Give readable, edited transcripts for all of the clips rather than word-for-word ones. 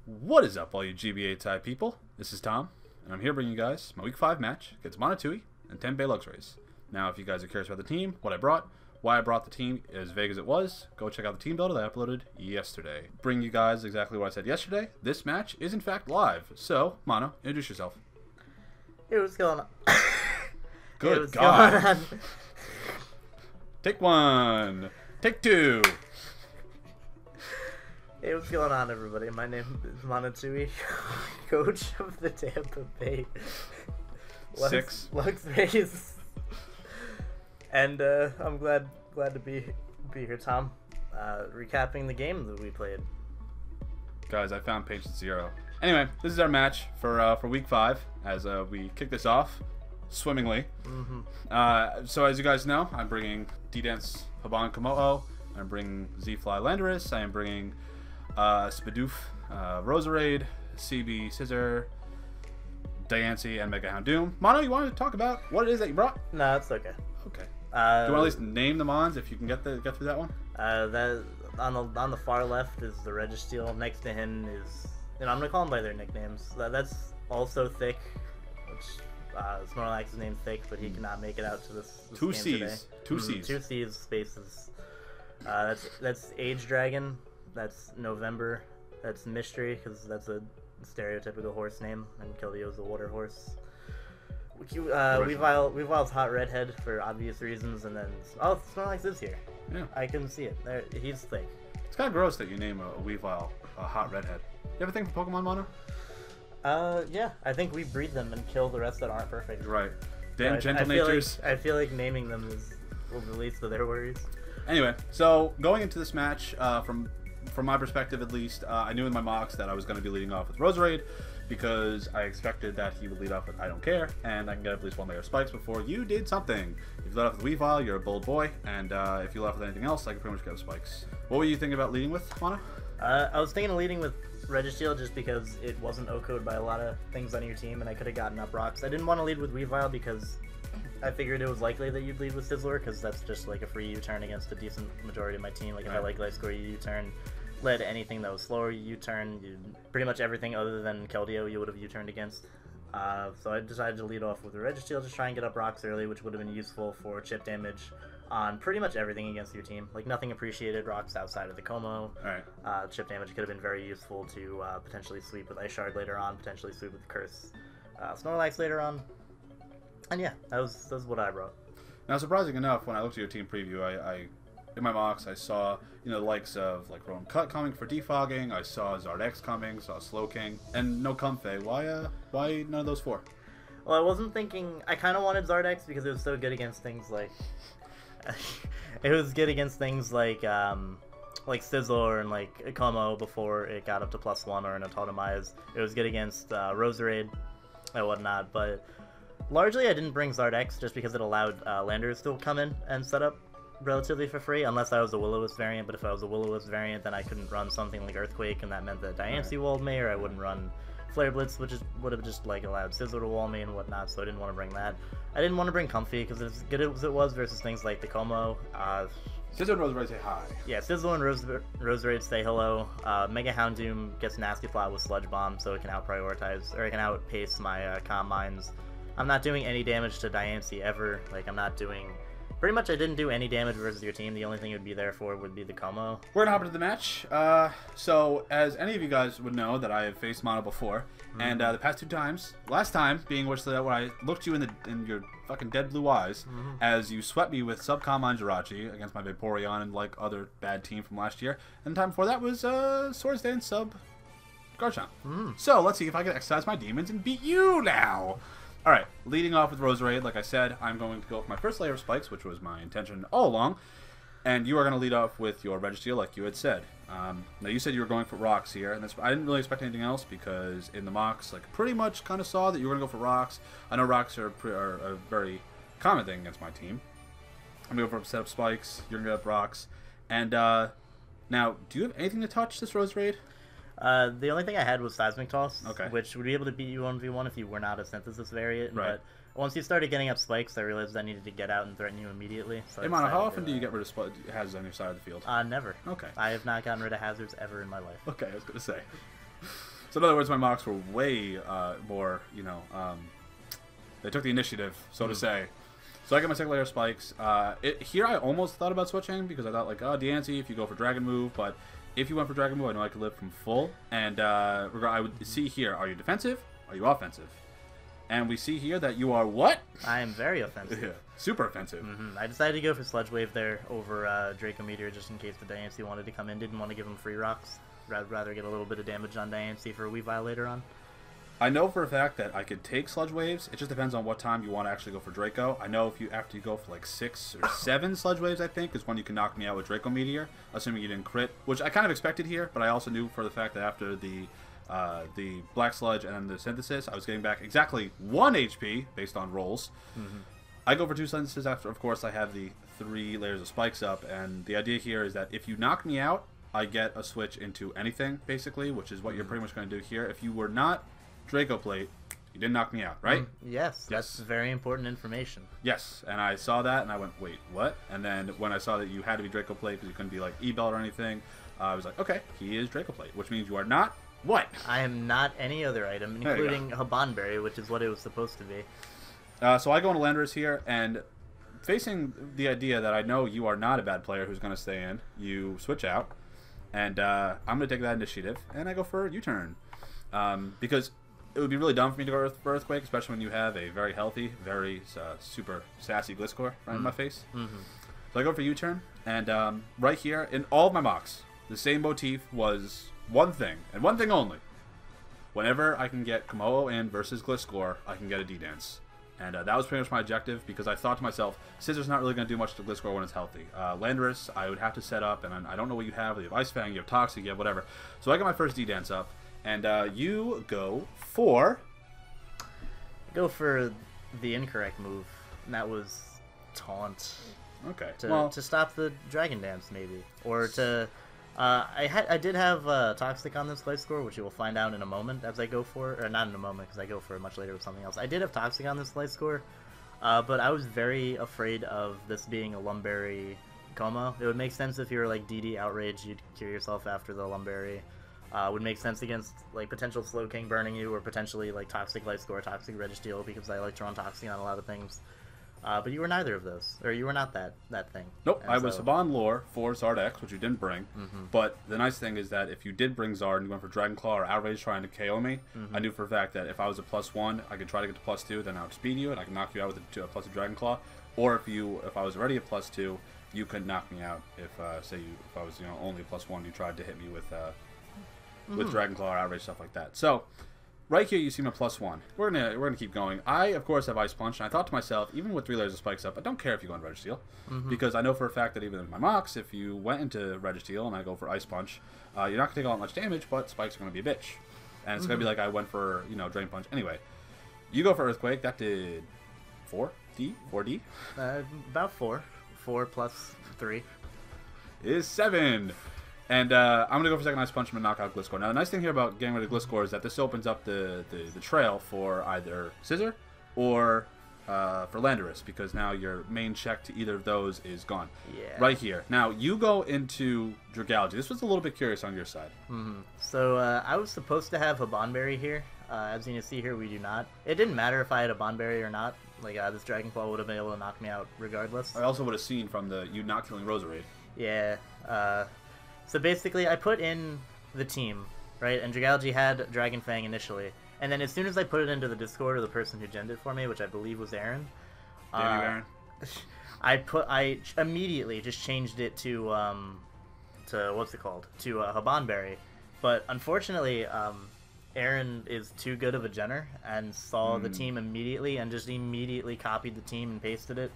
What is up, all you GBA type people? This is Tom, and I'm here bringing you guys my Week 5 match against monotooi and Tampa Bay Luxrays. Now, if you guys are curious about the team, what I brought, why I brought the team as vague as it was, go check out the team builder that I uploaded yesterday. Bring you guys exactly what I said yesterday. This match is in fact live. So, Mono, introduce yourself. Hey, what's going on? Good God. Take one. Take two. Hey, what's going on, everybody? My name is Monotooi, coach of the Tampa Bay Luxrays, and I'm glad to be here, Tom. Recapping the game that we played. Guys, I found page 0. Anyway, this is our match for Week 5 as we kick this off swimmingly. So as you guys know, I'm bringing D-Dance Haban Kamo'o. I'm bringing Z-Fly Landeris. I am bringing Sharpedos Roserade, CB Scissor, Diancie, and Mega Houndoom. Mono, you wanted to talk about what it is that you brought? No, it's okay. Okay. Do you want to at least name the mons if you can get through that one? That on the far left is the Registeel. Next to him is, I'm gonna call them by their nicknames. That's also Thick, which Snorlax's name Thick, but he cannot make it out to this Two game C's. today. Two C's. Two C's spaces. That's Age Dragon. That's November. That's Mystery, because that's a stereotypical horse name, and Keldeo's a water horse. Weavile's Hot Redhead for obvious reasons, and then Snorlax is here. Yeah, I can see it. There, he's Thick. it's kind of gross that you name a Weavile a Hot Redhead. You have a thing for Pokemon, Mono? Yeah, I think we breed them and kill the rest that aren't perfect. Right. Damn gentle natures. I feel like naming them will the least of their worries. Anyway, so going into this match, from my perspective at least, I knew in my mocks that I was going to be leading off with Roserade because I expected that he would lead off with I Don't Care, and I can get at least one layer of spikes before you did something. If you led off with Weavile, you're a bold boy, and if you left with anything else, I can pretty much get spikes. What were you thinking about leading with, Mono? I was thinking of leading with Registeel just because it wasn't O-code by a lot of things on your team, and I could have gotten up rocks. I didn't want to lead with Weavile because I figured it was likely that you'd lead with Sizzler, because that's just like a free U-turn against a decent majority of my team. Like if I like Life Score, you U-turn. Led anything that was slower, you U-turn. Pretty much everything other than Keldeo you would have U-turned against. So I decided to lead off with the Registeel, just try and get up rocks early, which would have been useful for chip damage on pretty much everything against your team. Like nothing appreciated rocks outside of the Como. Alright. Chip damage could have been very useful to potentially sweep with Ice Shard later on, potentially sweep with Curse Snorlax later on. And yeah, that was what I brought. Now, surprising enough, when I looked at your team preview, I in my mocks, I saw, the likes of, like, Roam Cut coming for defogging, I saw Zardex coming, saw Slowking, and no Comfey. Why none of those four? Well, I wasn't thinking, I kind of wanted Zardex because it was so good against things like, it was good against things like Sizzler and, like, Como before it got up to +1 or an Autotomized. It was good against Roserade and whatnot, but largely I didn't bring Zardex just because it allowed Landers to come in and set up relatively for free, unless I was a Will-O-Wisp variant. But if I was a Will-O-Wisp variant, then I couldn't run something like Earthquake, and that meant that Diancie walled me, or I wouldn't run Flare Blitz, which would have just like allowed Sizzler to wall me and whatnot, so I didn't want to bring that. I didn't want to bring Comfey, because as good as it was versus things like the Como, Sizzler and Roserade say hi. Yeah, Sizzler and Roserade say hello. Mega Houndoom gets Nasty Plot with Sludge Bomb, so it can outprioritize, or it can outpace my Calm Minds. I'm not doing any damage to Diancie ever. Like, I'm not doing... Pretty much I didn't do any damage versus your team. The only thing it would be there for would be the Como. We're gonna hop into the match. So, as any of you guys would know, that I have faced Mono before, and the past 2 times, last time being when I looked you in your fucking dead blue eyes, as you swept me with Subcommon Jirachi against my Vaporeon and like other bad team from last year, and the time before that was Swords Dance Sub Garchomp. So let's see if I can exercise my demons and beat you now. Alright, leading off with Roserade, like I said, I'm going to go with my first layer of spikes, which was my intention all along. And you are going to lead off with your Registeel, like you had said. Now, you said you were going for rocks here, and I didn't really expect anything else, because in the mocks, like, pretty much kind of saw that you were going to go for rocks. I know rocks are a very common thing against my team. I'm going to go for a set of spikes, you're going to get up rocks. And, now, do you have anything to touch this Roserade? The only thing I had was Seismic Toss, okay, which would be able to beat you 1v1 if you were not a Synthesis variant. Right. But once you started getting up spikes, I realized I needed to get out and threaten you immediately. So hey, Mono, how often do you get rid of hazards on your side of the field? Never. Okay. I have not gotten rid of hazards ever in my life. Okay, I was going to say. So in other words, my mocks were way more, you know, they took the initiative, so to say. So I got my second layer of spikes. Here I almost thought about switching because I thought like, oh, Deancey, if you go for Dragon Move, but if you went for Dragon Move, I know I could live from full. And I would see here, are you defensive? Are you offensive? And we see here that you are what? I am very offensive. Yeah, super offensive. I decided to go for Sludge Wave there over Draco Meteor just in case the Diancie wanted to come in. Didn't want to give him free rocks. Rather get a little bit of damage on Diancie for a Weavile later on. I know for a fact that I could take Sludge Waves. It just depends on what time you want to actually go for Draco. I know if you after you go for like 6 or 7 Sludge Waves, I think, is when you can knock me out with Draco Meteor, assuming you didn't crit, which I kind of expected here, but I also knew for the fact that after the Black Sludge and then the Synthesis, I was getting back exactly 1 HP based on rolls. I go for 2 Synthesis after, of course, I have the 3 layers of spikes up, and the idea here is that if you knock me out, I get a switch into anything, basically, which is what you're pretty much going to do here. If you were not Draco Plate, you didn't knock me out, right? Yes, that's very important information. Yes, and I saw that, and I went, wait, what? And then when I saw that you had to be Draco Plate because you couldn't be like E-Belt or anything, I was like, okay, he is Draco Plate, which means you are not what? I am not any other item, including Habanberry, which is what it was supposed to be. So I go into Landorus here, and facing the idea that I know you are not a bad player who's going to stay in, you switch out, and I'm going to take that initiative, and I go for a U-turn. Because it would be really dumb for me to go for Earthquake, especially when you have a very healthy, very super sassy Gliscor right in my face. So I go for U-turn, and right here, in all of my mocks, the same motif was one thing, and one thing only. Whenever I can get Komodo in versus Gliscor, I can get a D-Dance. And that was pretty much my objective, because I thought to myself, Scissor's not really going to do much to Gliscor when it's healthy. Landorus, I would have to set up, and I don't know what you have. You have Ice Fang, you have Toxic, you have whatever. So I got my first D-Dance up, and you go for... Go for the incorrect move, and that was Taunt. Okay. To stop the Dragon Dance, maybe. Or to... I did have Toxic on this Gliscor, which you will find out in a moment as I go for it. Or not in a moment, because I go for it much later with something else. I did have Toxic on this Gliscor, but I was very afraid of this being a Lumberry Como. It would make sense if you were like DD Outrage, you'd cure yourself after the Lumberry. Would make sense against like potential Slowking burning you, or potentially like Toxic Gliscor, Toxic Registeel, because I like to run Toxic on a lot of things. But you were neither of those, or you were not that thing. Nope, I was Saban Lore for Zard X, which you didn't bring. But the nice thing is that if you did bring Zard and you went for Dragon Claw or Outrage trying to KO me, I knew for a fact that if I was a +1, I could try to get to +2, then I would speed you and I could knock you out with a plus a Dragon Claw. Or if I was already a +2, you could knock me out if if I was only a +1, you tried to hit me with Dragon Claw or Outrage, stuff like that. So right here, you see my +1. We're gonna keep going. I, of course, have Ice Punch, and I thought to myself, even with 3 layers of spikes up, I don't care if you go in Registeel, because I know for a fact that even in my mocks, if you went into Registeel and I go for Ice Punch, you're not gonna take all that much damage, but spikes are gonna be a bitch, and it's gonna be like I went for Drain Punch. Anyway, you go for Earthquake. That did 4D. About 4. 4 plus 3 is 7. And I'm going to go for second Ice Punch and knock out Gliscor. Now, the nice thing here about getting rid of Gliscor is that this opens up the trail for either Scissor or for Landorus, because now your main check to either of those is gone. Yeah. Right here. Now, you go into Dragalge. This was a little bit curious on your side. So, I was supposed to have Habanberry here. As you can see here, we do not. It didn't matter if I had a Habanberry or not. Like, this Dragon Claw would have been able to knock me out regardless. I also would have seen from you not killing Roserade. Yeah. So basically, I put in the team, right? And Dragalge had Dragon Fang initially. And then as soon as I put it into the Discord of the person who gemmed it for me, which I believe was Aaron. Damn you, Aaron. I immediately just changed it to what's it called? To Habanberry. But unfortunately, Aaron is too good of a genner and saw the team immediately and just immediately copied the team and pasted it.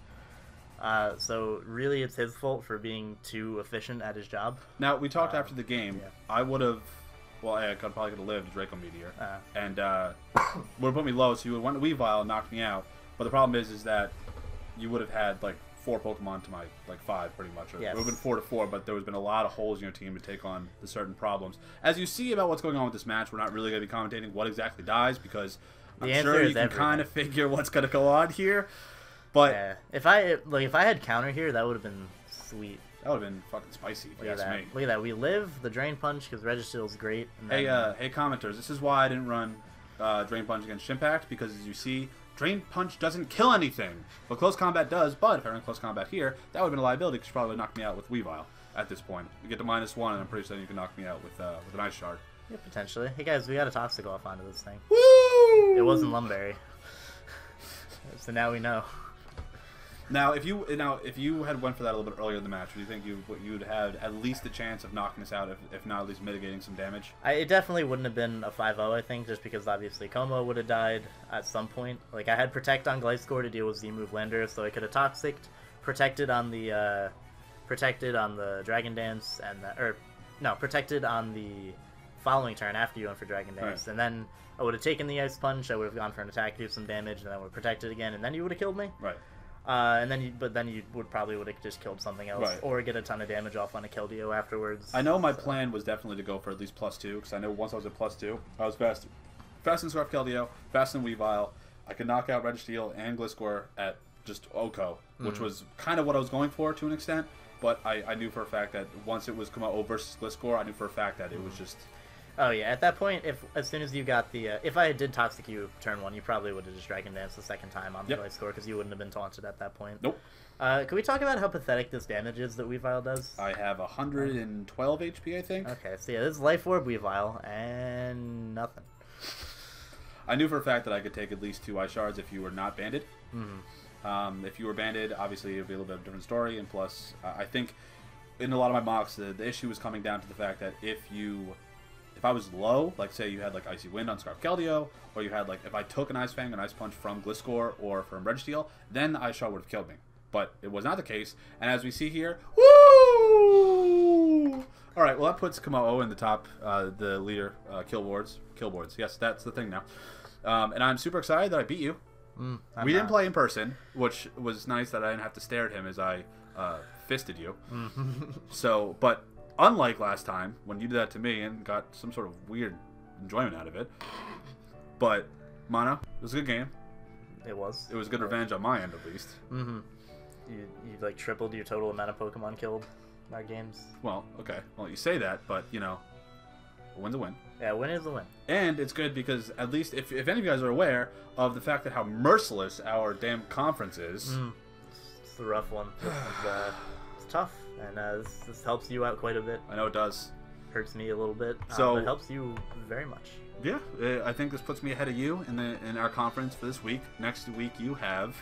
So really, it's his fault for being too efficient at his job. Now, we talked after the game. Yeah. I would have... Well, I probably could have lived Draco Meteor. And would have put me low, so you would have went to Weavile and knocked me out. But the problem is that you would have had, like, 4 Pokemon to my, like, 5, pretty much. Yes. It would have been 4 to 4, but there would have been a lot of holes in your team to take on the certain problems. As you see about what's going on with this match, we're not really going to be commentating what exactly dies, because I'm sure you can kind of figure what's going to go on here. But yeah. If I had counter here, that would have been sweet. That would have been fucking spicy, if you ask me. Look at that. We live the Drain Punch because Registeel's great. And then, Hey, commenters, this is why I didn't run Drain Punch against Shimpact, because as you see, Drain Punch doesn't kill anything, but Close Combat does. But if I ran Close Combat here, that would have been a liability, because you probably would knock me out with Weavile at this point. You get to -1, and I'm pretty sure you can knock me out with an Ice Shard. Yeah, potentially. Hey guys, we got a Toxic off onto this thing. Woo! It wasn't Lumberry. So now we know. Now, if you had went for that a little bit earlier in the match, do you think you'd had at least a chance of knocking us out, if not at least mitigating some damage? It definitely wouldn't have been a 5-0, I think, just because obviously Como would have died at some point. Like, I had Protect on Gliscor to deal with Z-move Lander, so I could have Toxic'd, protected on the Dragon Dance, and protected on the following turn after you went for Dragon Dance, and then I would have taken the Ice Punch, I would have gone for an attack, do some damage, and then would have protected again, and then you would have killed me. Right. But then you would have just killed something else, right, or get a ton of damage off on a Keldeo afterwards. I know my plan was definitely to go for at least +2, because I know once I was at +2, I was fast in Scarf Keldeo, fast in Weavile. I could knock out Registeel and Gliscor at just Oko, which was kind of what I was going for to an extent. But I knew for a fact that once it was Como versus Gliscor, I knew for a fact that it was just. Oh yeah, at that point, as soon as you got the, if I did Toxic you turn 1, you probably would have just Dragon Danced the second time on the Gliscor, because you wouldn't have been taunted at that point. Nope. Can we talk about how pathetic this damage is that Weavile does? I have 112 HP, I think. Okay, so yeah, this is Life Orb Weavile, and nothing. I knew for a fact that I could take at least 2 Ice Shards if you were not banded. If you were banded, obviously it would be a little bit of a different story, and plus, I think in a lot of my mocks, the issue was coming down to the fact that if I was low, like say you had like Icy Wind on Scarf Keldeo, or you had like, if I took an Ice Fang, an Ice Punch from Gliscor or from Registeel, then the Ice Shard would have killed me. But it was not the case, and as we see here, woo! Alright, well that puts Como in the top, the leader, kill boards. Yes, that's the thing now. And I'm super excited that I beat you. We didn't play in person, which was nice that I didn't have to stare at him as I fisted you. So, but unlike last time, when you did that to me and got some sort of weird enjoyment out of it. But, Mono, it was a good game. It was. It was good revenge on my end, at least. You like tripled your total amount of Pokemon killed in our games. Well, okay. Well, you say that, but, you know, a win's a win. Yeah, a win is a win. And it's good because, at least, if any of you guys are aware of the fact that how merciless our damn conference is. It's a rough one. It's tough. And this helps you out quite a bit. I know it does. Hurts me a little bit. So but it helps you very much. Yeah, I think this puts me ahead of you in our conference for this week. Next week you have.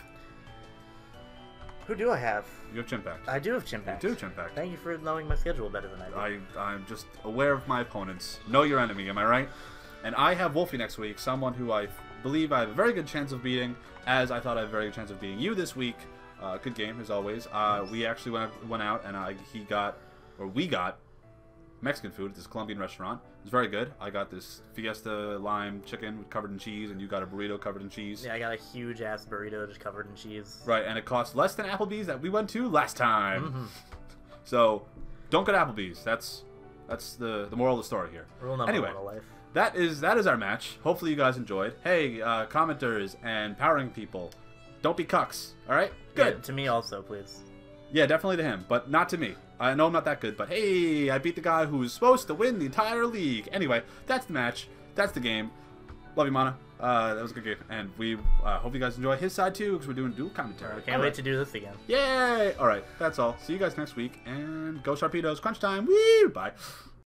Who do I have? You have Chimpact. I do have Chimpact. You do have Chimpact. Thank you for knowing my schedule better than I do. I'm just aware of my opponents. Know your enemy, am I right? And I have Wolfie next week, someone who I believe I have a very good chance of beating, as I thought I had a very good chance of beating you this week. Good game, as always. We actually went out, and we got Mexican food at this Colombian restaurant. It was very good. I got this Fiesta lime chicken covered in cheese, and you got a burrito covered in cheese. Yeah, I got a huge-ass burrito just covered in cheese. Right, and it cost less than Applebee's that we went to last time. So, don't go to Applebee's. That's the moral of the story here. Rule number anyway, one of life. That is our match. Hopefully you guys enjoyed. Hey, commenters and powering people, don't be cucks, alright? Good. Yeah, to me also, please. Yeah, definitely to him, but not to me. I know I'm not that good, but hey, I beat the guy who's supposed to win the entire league. Anyway, that's the match. That's the game. Love you, Mana. That was a good game, and we hope you guys enjoy his side too, because we're doing dual commentary. Can't wait to do this again. Yay! Alright, that's all. See you guys next week, and go Sharpedos. Crunch time. Woo! Bye.